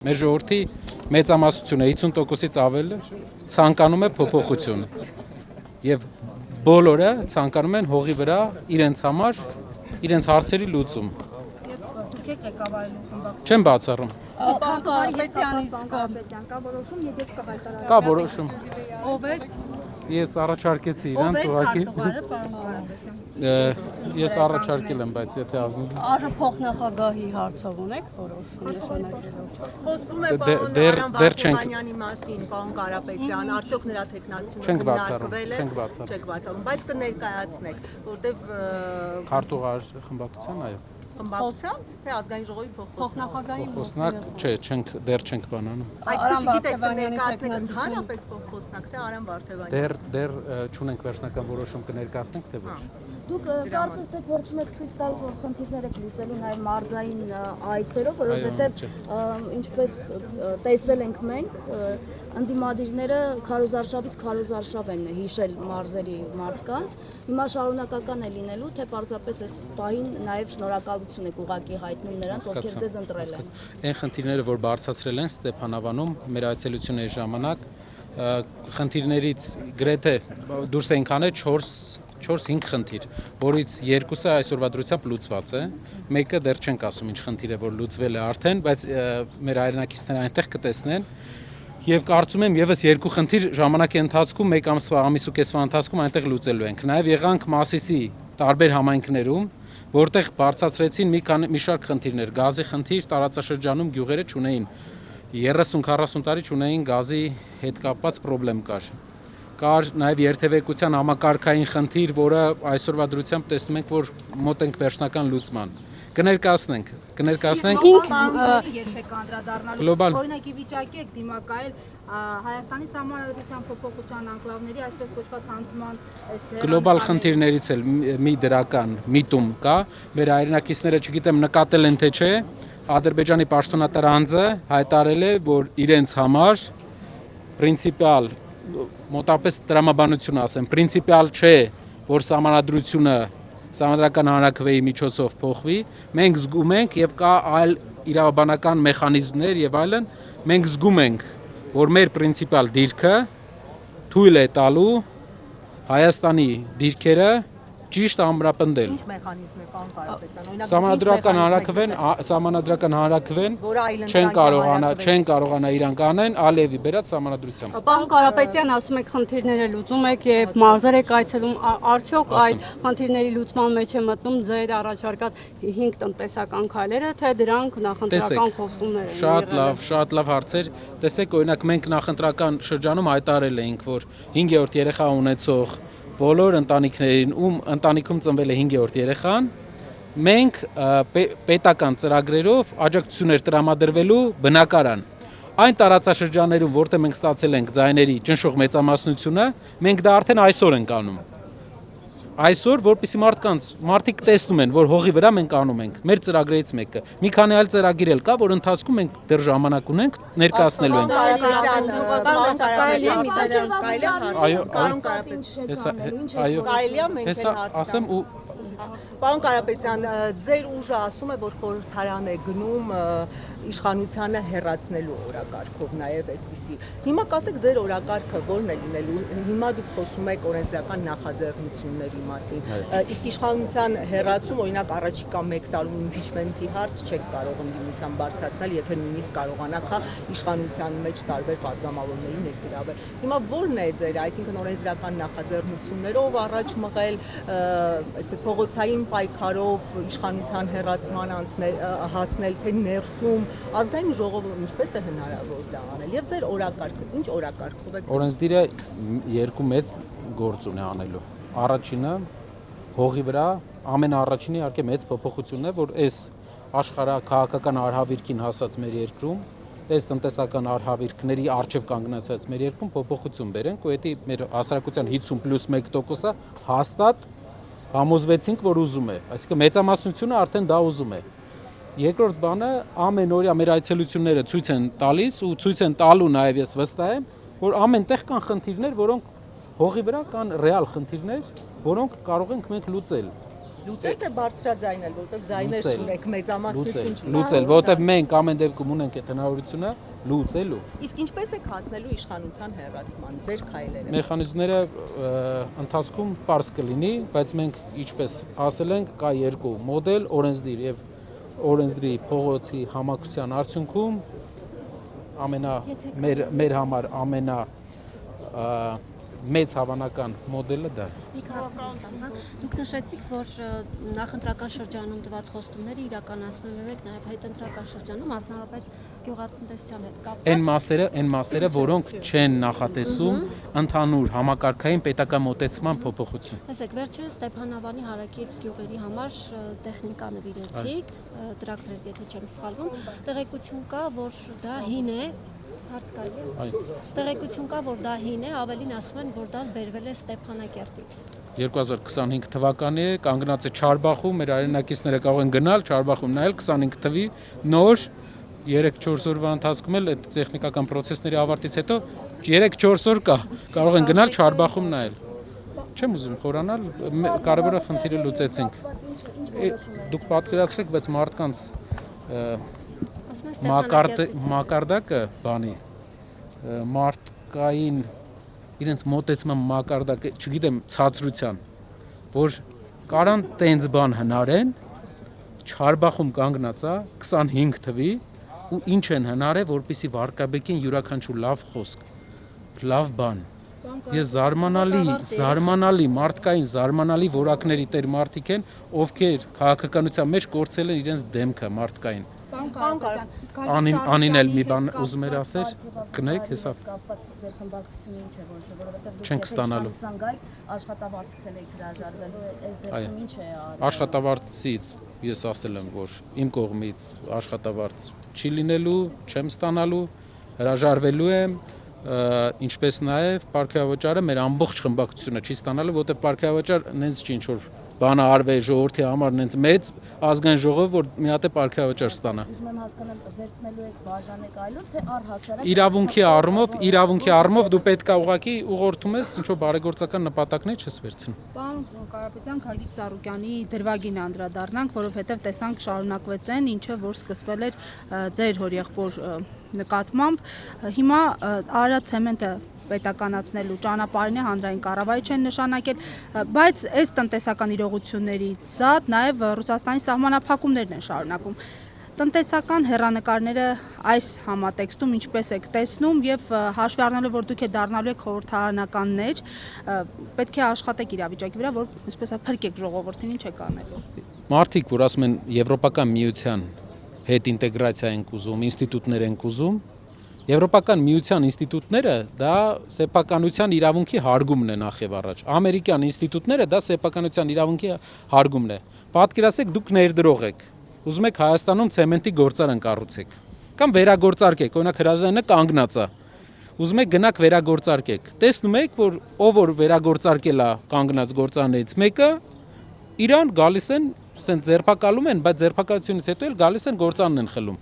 Մեր ժողովրդի մեծամասնությունը 50%-ից ավելը ցանկանում է փոփոխություն եւ բոլորը ցանկանում են հողի վրա իրենց համար իրենց հարցերի լուծում։ Դուք եք ղեկավարելու խմբակցություն։ Չեմ բացառում։ Պարոն Կարապետյանի կա որոշում եւ եք կհայտարարեք։ Կա որոշում։ Ով է։ Ես առաջարկեցի իրանց ուղղակի։ Քարտուղարը պարոն Կարապետյան։ Ես առաջարկել եմ, բայց եթե ազնիվ։ Արժե փոխնախագահի հարցով ունեք որոշում նշանակելով։ Խոսվում է պարոն Արամ Վարդանյանի մասին, պարոն Կարապետյան, արդյոք նրա թեկնածությունը քննարկվել է, չեք բացառում, բայց կներկայացնեք, որտեվ Քարտուղար խմբակցության, այո։ խմբակցության, թե ազգային ժողովի Փոխնախագահի Խոսնակ, չէ, դեռ չենք բանանում։ Այսինքն չգիտեք կներկայացնեք ընդհանրապես փոխխոսնակ, թե Արամ Վարդանյանը։ Դեռ չունենք վերջնական որոշում կներկայացնենք, թե ոչ։ Դուք կարծես թե փորձում եք ցույց տալ, որ խնդիրներ եք լուծելու նաև մարզային այցերով, որովհետև ինչպես տեսել ենք մենք, ընդդիմադիրները քարոզարշավից քարոզարշավ են հիշել մարզերի մարդկանց, հիմա շարունակական է լինելու, թե պարզապես այս պահին նաև շնորհակալություն եք ուղղակի հայտնում նրանց, ովքեր ձեզ ընտրել են։ Այն խնդիրները, որ բարձրացրել են Ստեփանավանում մեր այցելությունների ժամանակ, խնդիրներից գրեթե դուրս ենք անել 4-5 խնդիր, որից երկուսը այսօրվա դրությամբ լուծված է, մեկը դեռ չենք ասում ինչ խնդիր է, որ լուծվել է արդեն, բայց մեր հայրենակիցները այնտեղ կտեսնեն եւ կարծում եմ եւս երկու խնդիր ժամանակի ընթացքում մեկ ամիս ու կեսվա ընթացքում այնտեղ լուծելու ենք։ Նաեւ եղանք Մասիսի տարբեր համայնքներում, որտեղ բարձրացրեցին մի շարք խնդիրներ, գազի խնդիր, տարածաշրջանում գյուղերը չունեին 30-40 տարի չունեին գազի հետ կապված խնդրեմ կար նաև երթևեկության համակարգային խնդիր, որը այսօրվա դրությամբ տեսնում ենք, որ մոտ ենք վերջնական լուծման։ Կներկայացնենք։ Երբեք անդրադառնալու օրինակի վիճակի եք դիմակայել Հայաստանի Սահմանադրության փոփոխության անկլավների այսպես կոչված հանձնման գլոբալ խնդիրներից էլ մի դրական միտում կա։ Մեր հայրենակիցները չգիտեմ նկատել են թե չէ, Ադրբեջանի պաշտոնատար անձը հայտարարել է, որ իրենց համար պրինցիպիալ մոտապես տրամաբանություն ասեմ, պրինցիպիալ չէ, որ Սահմանադրական հանրաքվեի միջոցով փոխվի, մենք զգում ենք եւ կա այլ իրավաբանական մեխանիզմներ եւ այլն, մենք զգում ենք, որ մեր պրինցիպիալ դիրքը թույլ է տալու Հայաստանի դիրքերը ճիշտ ամրապնդել։ Ինչ մեխանիզմ է, պարոն Կարապետյան, Սահմանադրական հանրաքվեն չեն կարողանա իրանք անեն Ալիևի բերած սահմանադրությամբ։ Պարոն Կարապետյան, ասում եք խնդիրները լուծում եք եւ մարզեր եք այցելում, արդյոք այդ խնդիրների լուծման մեջ է մտնում ձեր առաջարկած 5 տնտեսական քայլերը, թե դրանք նախընտրական խոստումներ են։ Շատ լավ հարցեր։ Տեսեք, օրինակ մենք նախընտրական շրջանում հայտարարել էինք, որ 5-րդ երեխա ունեցող բոլոր ընտանիքներին, ում ընտանիքում ծնվել է 5-րդ երեխան, մենք պետական ծրագրերով աջակցություններ տրամադրվելու բնակարան։ Այն տարածաշրջաններում, որտեղ մենք ստացել ենք ձայների ճնշող մեծամասնությունը, մենք դա արդեն այսօր ենք անում։ Այսօր, որպեսզի մարդիկ տեսնում են, որ հողի վրա մենք անում ենք, մեր ծրագրերից մեկը։ Մի քանի այլ ծրագիր էլ կա, որ ընթացքում մենք դեռ ժամանակ ունենք, ներկայացնելու ենք։ Պարոն Կարապետյան, ձեր ուժը ասում է, որ խորհրդարան է գնում իշխանությանը հեռացնելու օրակարգով նաև այդպիսի։ Հիմա կասեք ձեր օրակարգը ո՞րն է լինելու։ Հիմա դուք խոսում եք օրենսդրական նախաձեռնությունների մասին։ Իսկ իշխանության հեռացում, օրինակ առաջիկա 1 տարում իմպիչմենթի հարց չեք կարող ընդդիմության բարձրացնել, եթե նույնիսկ կարողանաք իշխանության մեջ տարբեր պատգամավորների ներգրավել։ Հիմա ո՞րն է ձեր, այսինքն օրենսդրական նախաձեռնություններով առաջ մղել, այսպես փողոցային պայքարով իշխանության հեռացման հասնել, թե ներսում ազգային ժողովը ինչպես է հնարավոր դա անել եւ ձեր օրակարգը ինչ օրակարգով է։ Օրենսդիրը երկու մեծ գործ ունի անելու։ Առաջինը հողի վրա ամենաառաջինը իհարկե մեծ փոփոխությունն է, որ այս աշխարհաքաղաքական արհավիրքին հասած մեր երկրում, այս տնտեսական արհավիրքների արժև կանգնացած մեր երկրում փոփոխություն բերենք, ու դա մեր հասարակության 50+1%-ը հաստատ համոզվեցինք, որ ուզում է, այսինքն մեծամասնությունը արդեն դա ուզում է։ Երկրորդ բանը ամեն օրյա մեր այցելությունները ցույց են տալիս ու ցույց են տալու նաև ես վստահ եմ, որ ամենտեղ կան խնդիրներ, որոնք հողի վրա կան ռեալ խնդիրներ, որոնք կարող ենք մենք լուծել։ Լուծել թե բարձրաձայնել, որտեղ ձայներ չունեք, մեծամասնություն չունեք։ Լուծել, որտեղ մենք ամեն դեպքում ունենք այդ հնարավորությունը լուծելու։ Իսկ ինչպես եք հասնելու իշխանության հեռացման, ձեր քայլերը։ Մեխանիզմները ընթացքում պարզ կլինի, բայց մենք ինչպես ասել ենք, կա երկու մոդել, օրենսդիր եւ օրենսդրի փողոցի համակցության արդյունքում մեր համար ամենա մեծ հավանական մոդելը դա է։ Մի հարցնստան, հա։ Դուք նշեցիք, որ նախընտրական շրջանում տված խոստումները իրականացնելու եք նաև հետընտրական շրջանում, մասնավորապես գյուղատնտեսության հետ կապված։ Այն մասերը, որոնք չեն նախատեսում ընդհանուր համակարգային պետական մոտեցման փոփոխություն։ Տեսեք, վերջերս Ստեփանավանի հարակից գյուղերի համար տեխնիկա նվիրեցիք, տրակտոր, եթե չեմ սխալվում, տեղեկություն կա, որ դա հին է, հարց կարելի։ Տեղեկություն կա, որ դա հին է, ավելին ասում են, որ դա բերվել է Ստեփանակերտից։ 2025 թվականի է, կանգնած է Չարբախում, մեր հայրենակիցները կարող են գնալ Չարբախում նայել 25 թվի նոր 3-4 օրվա ընթացքում էլ այդ տեխնիկական process-ների ավարտից հետո 3-4 օր կա, կարող են գնալ Չարբախում նայել։ Չեմ ուզում խորանալ, կարևորը խնդիրը լուծեցինք։ Դուք պատկերացրեք, բայց մարդկանց մակարդակը բանի մարդկային իրենց մոտեցման մակարդակը, չգիտեմ, ցածրության, որ կարան տենց բան հնարեն, Չարբախում կանգնած է 25 թվի ու ինչ են հնարել, որպեսզի վարկաբեկին յուրաքանչյուր լավ խոսք, լավ բան։ Ես զարմանալի մարդկային զարմանալի որակների տեր մարդիկ են, ովքեր քաղաքականության մեջ կորցրել են իրենց դեմքը մարդկային։ Անին էլ մի բան ուզում էր ասել, կնեք հեսա։ Կապված ձեր խմբակցությունը ինչ է որոշել, որովհետև Չենք ստանալու։ Աշխատավարձից եք հրաժարվելու, այս դեպքում ինչ է արել։ Աշխատավարձից ես ասել եմ, որ իմ կողմից աշխատավարձ չի լինելու, չեմ ստանալու, հրաժարվելու եմ, ինչպես նաև պարգևավճարը մեր ամբողջ խմբակցությունը չի ստանալու, որտեղ պարգևավճար նենց չի ինչ որ բանը արվե ժողովրդի համար նենց մեծ ազգային ժողով, որ մի հատ է պարգևավճար ստանա։ Ուզում եմ հասկանալ, վերցնելու եք բաժանեք այլոց, թե առհասարակ Իրավունքի առումով դու պետք է ուղղակի ուղղորդում ես ինչ որ բարեգործական նպատակներ չես վերցնում։ Պարոն Կարապետյան, Գագիկ Ծառուկյանի դրվագին անդրադառնանք, որովհետև տեսանք շարունակվեց այն, ինչը որ սկսվել էր ձեր հորեղբոր նկատմամբ։ Հիմա Արարատ ցեմենտը պետականացնելու ճանապարհին է հանրային կառավարիչ են նշանակել, բայց այս տնտեսական իրողություններից զատ նաև Ռուսաստանի սահմանափակումներն են շարունակում։ Տնտեսական հեռանկարները այս համատեքստում ինչպես եք տեսնում եւ հաշվի առնելով, որ դուք դառնալու եք խորհրդարանականներ, պետք է աշխատեք իրավիճակի վրա, որ այսպես փրկեք ժողովրդին, ինչ եք անելու։ Մարդիկ, որ ասում են Եվրոպական միության հետ ինտեգրացիա են ուզում, ինստիտուտներ են ուզում, Եվրոպական միության ինստիտուտները դա սեփականության իրավունքի հարգումն է նախ եւ առաջ։ Ամերիկյան ինստիտուտները դա սեփականության իրավունքի հարգումն է։ Պատկերացեք, դուք ներդրող եք։ Ուզում եք Հայաստանում ցեմենտի գործարան կառուցեք կամ վերագործարկեք, օրինակ հրազդանը կանգնած է։ Ուզում եք գնաք վերագործարկեք։ Տեսնում եք, որ ով որ վերագործարկել է կանգնած գործարաններից մեկը, իրան գալիս են, ասեն ձերբակալում են, բայց ձերբակալությունից հետո էլ գալիս են գործանն են խլում։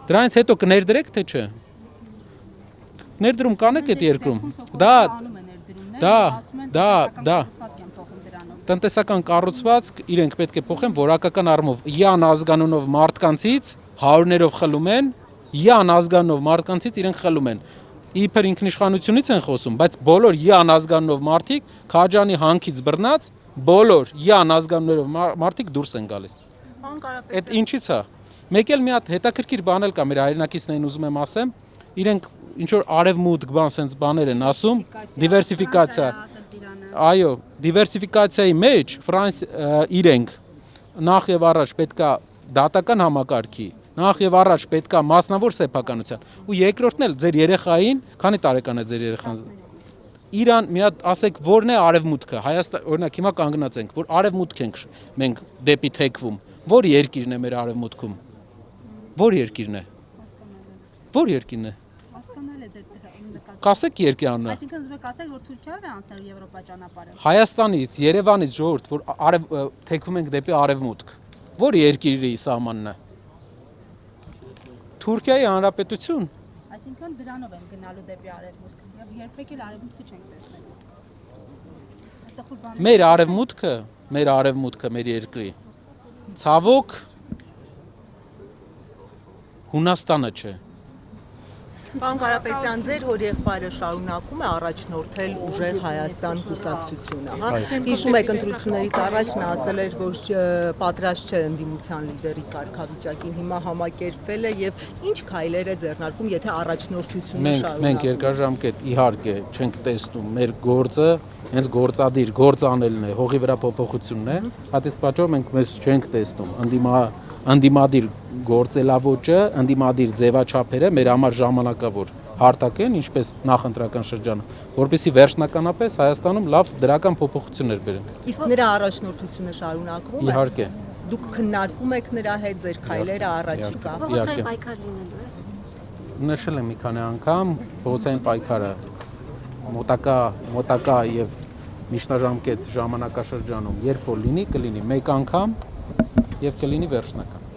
Դրանից հետո կներդրեք թե չէ։ Ներդրում կանեք այդ երկրում։ Դա տնտեսական կառուցվածք իրենք պետք է փոխեն որակական առումով։ Յան ազգանունով մարդկանցից հարյուրներով խլում են, յան ազգանունով մարդկանցից իրենք խլում են։ Իբր ինքնիշխանությունից են խոսում, բայց բոլոր յան ազգանունով մարդիկ Քաջանի հանքից բռնած բոլոր յան ազգանունով մարդիկ դուրս են գալիս։ Այդ ինչի՞ց է։ Մեկ էլ մի հատ հետաքրքիր բան էլ կա մեր հայրենակիցներին ուզում եմ ասեմ, իրենք ինչ որ արևմուտք բան sense բաներ են ասում, դիվերսիֆիկացիա։ Այո, դիվերսիֆիկացիայի մեջ իրենք նախ եւ առաջ պետքա դատական համակարգի, նախ եւ առաջ պետքա մասնավոր սեփականության, ու երկրորդն էլ ձեր երեխային, քանի տարեկան է ձեր երեխան։ Իրան մի հատ ասեք, որն է արևմուտքը, Հայաստան, օրինակ հիմա կանգնած ենք, որ արևմուտք ենք մենք դեպի թեքվում, որ երկիրն է մեր արևմուտքում։ Որ երկիրն է։ Որ երկիրն է։ Հասկանալ է ձեր նկատմամբ։ Կասեք երկրի անունը։ Այսինքն ուզում եք ասել, որ Թուրքիայով է անցնելու Եվրոպա ճանապարհը։ Հայաստանից, Երևանից ժողովուրդ, որ թեքվում ենք դեպի արևմուտք։ Որ երկիրի սահմանն է։ Թուրքիայի Հանրապետություն։ Այսինքն դրանով են գնալու դեպի արևմուտք եւ երբեք էլ արևմուտքը չենք տեսնելու։ Մեր արևմուտքը մեր արևմուտքը, մեր երկրի։ Ցավոք Հունաստանը չէ։ Պարոն Կարապետյան, ձեր հորեղբայրը շարունակում է առաջնորդել ուժեղ Հայաստան կուսակցությունը, հա։ Հիշում եք ընտրություններից առաջ նա ասել էր, որ պատրաստ չէ ընդդիմության լիդերի կարգավիճակին, հիմա համակերպվել է եւ ինչ քայլեր է ձեռնարկում, եթե առաջնորդությունը շարունակում։ Մենք երկարաժամկետ իհարկե չենք տեսնում մեր գործը, հենց գործադիր գործ անելն է, հողի վրա փոփոխությունն է, բայց այս պատճառով մենք մեզ չենք տեսնում ընդդիմադիր գործելավոճը, ընդդիմադիր ձևաչափերը մեր համար ժամանակավոր հարթակ են, ինչպես նախընտրական շրջանը, որպեսզի վերջնականապես Հայաստանում լավ դրական փոփոխություններ բերեն։ Իսկ նրա առաջնորդությունը շարունակվում է։ Իհարկե։ Դուք քննարկում եք նրա հետ ձեր քայլերը առաջիկա։ Փողոցային պայքար լինելու է։ Նշել եմ մի քանի անգամ, փողոցային պայքարը մոտակա եւ միջնաժամկետ ժամանակաշրջանում երբ որ լինի, կլինի մեկ անգամ եւ կլինի վերջնական։